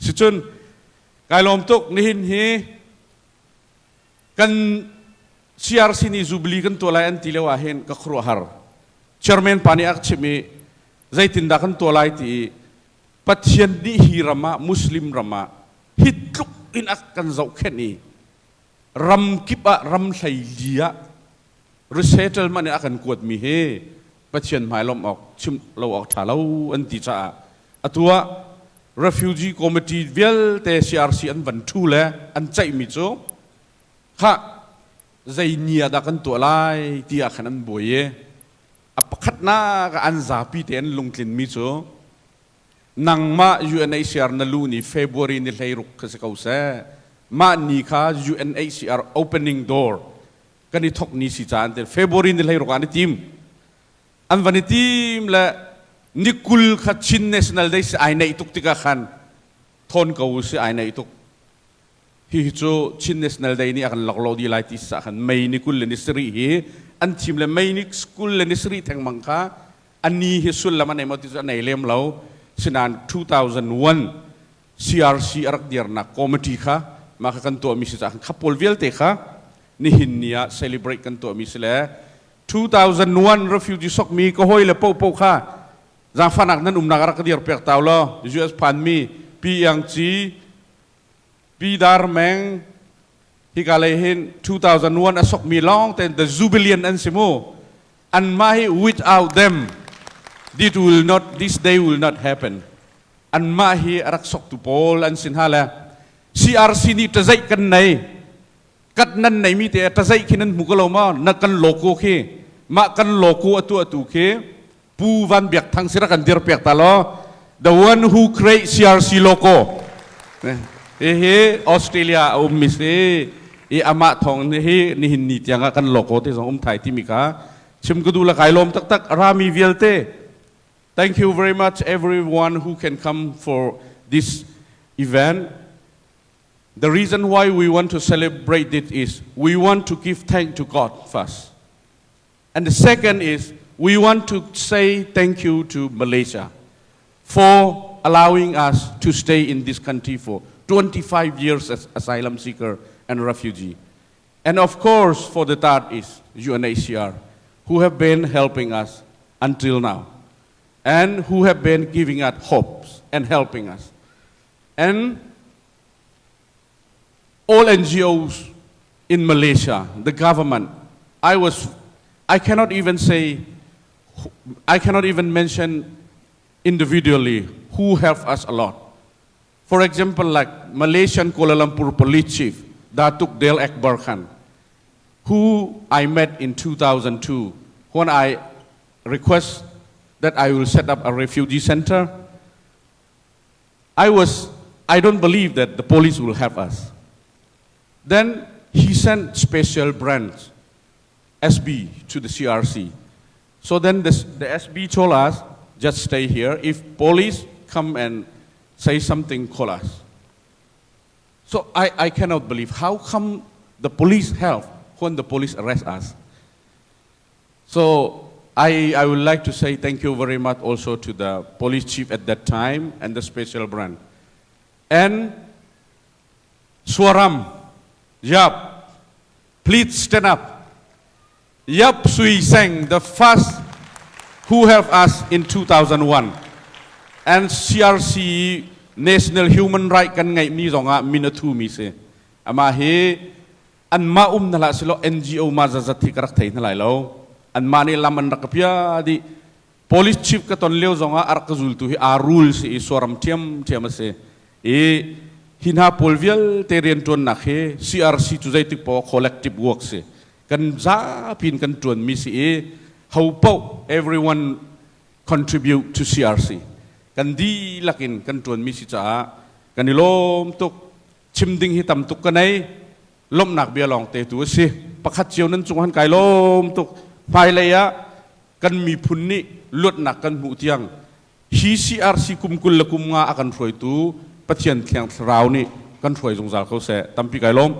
สิจุนกายลมตุกนี่หินฮีกัน CRC นี่จูบลีกันตัวลายอันที่เลวะเห็นก็ครัวหาร์เชอร์แมนปานีอักชิมีใจตินดักันตัวลายที่ปัจจัยนี้ฮีรามามุสลิมรามาฮิตลุกอินอักกันเจ้าแค่นี้รำกิบะรำไทยลียรีเซตล์มันเนี่ยอากันกวดมีเฮปัจจัยหมายลมออกชิมเราออกถ่าเราอันที่จะอัตัว refugee committee เวลเต CRC อันวันทูเลยอันใจมิโซข้าใจเนียดักันตัวลายที่อาขันบวยอัปขัดหน้ากับอันซาปีเตนลงกลิ่นมิโซนังมา UNHCR นั่นลูนี่ February นี่เลยรุกขึ้นเขาเสมานี่ค่ะ UNHCR opening door กันนี่ทกนี่สิจานเต February นี่เลยรุกอันนี้ทีมอันวันนี้ทีมและนิคุลขัดชิน national day สิไอในตุกติกาขันทนเขาสิไอในตุกฮิโจชิน national day นี่อากันหลักโลดีไลท์ที่สักขันไม่นิคุลเลนิสรีฮีอันทีมและไม่นิสกุลเลนิสรีแทงมังค่ะอันนี้ฮิสุลละมันในมติจะในเล่มเราสินาน2001 CRC อารักเดียร์นักคอมมิตี้ค่ะมากันตัวมิสจะขับพอลเวลเตะค่ะนี่หินเนีย celebrate กันตัวมิสเลย2001 refugee สกมีก็ห้อยเลยปูปูค่ะจางฟันักนั้นนักรักเดียร์เปียกตาวล้อ US พันมีปียังจีปีดาร์แมงที่กาเลยเห็น2001สกมีลองแต่ the jubilant อันสิโมอันไม่ without them this day will not happen อันมาฮีรักษกตุโพลอันสินหาละ CRC นี่จะใจกันไหนกัดนั้นไหนมีแต่จะใจขี้นั้นมุกเรามานักกันโลโก้เคมากันโลโก้ตัวเคปูวันเบียกทางสิรักันเดียร์เปียกตาลอ the one who create CRC logo เฮ้ออสเตรเลียมิสอามาทองนี่หินนี่ยังกันโลโก้ที่สองไทยที่มีค่ะชิมก็ดูละไก่ลมตักรามีเวลเต้Thank you very much everyone who can come for this event. The reason why we want to celebrate it is we want to give thanks to God first. And the second is we want to say thank you to Malaysia for allowing us to stay in this country for 25 years as asylum seeker and refugee. And of course for the third is UNHCR who have been helping us until now. And who have been giving us hopes and helping us. And all NGOs in Malaysia, the government, I cannot even mention individually who helped us a lot. For example, like Malaysian Kuala Lumpur Police Chief, Datuk Del Akbar Khan, who I met in 2002 when I request that I will set up a refugee center. I don't believe that the police will help us. Then he sent special branch, SB, to the CRC. So then the SB told us, just stay here. If police come and say something, call us. So I cannot believe, how come the police help when the police arrest us? So I would like to say thank you very much also to the police chief at that time and the special branch. And Swaram, Yap, please stand up. Yap Sui Seng, the first who helped us in 2001. And CRC, National Human Rights kan ngai mi zonga minatu mi se. Ama he an ma nala silo NGO ma zazati karak thai nalai lo. An mani laman rakapya di police chief katon leo zonga arkazul tu hi arul si soram tiam se hinha polvial te riantuan nak he CRC tu zai tik po collective work se kan za pin kan tuan mi si how po everyone contribute to CRC kan di lakin kan tuan mi si cha kan ilom tuk chim ding hi tam tuk kanai lom nak bia long te tu si pakhat chiu nan chung han kai lom tukภายเลยะกันมีพุนนี่ลดหนักกันหูเตียงฮีซีอาร์ซีคุมกุลละคุมงาอากันถอยตูปัจเจียนเทียงราวนี่กันถอยสงสารเขาเสะตั้มปีไก่ล้ม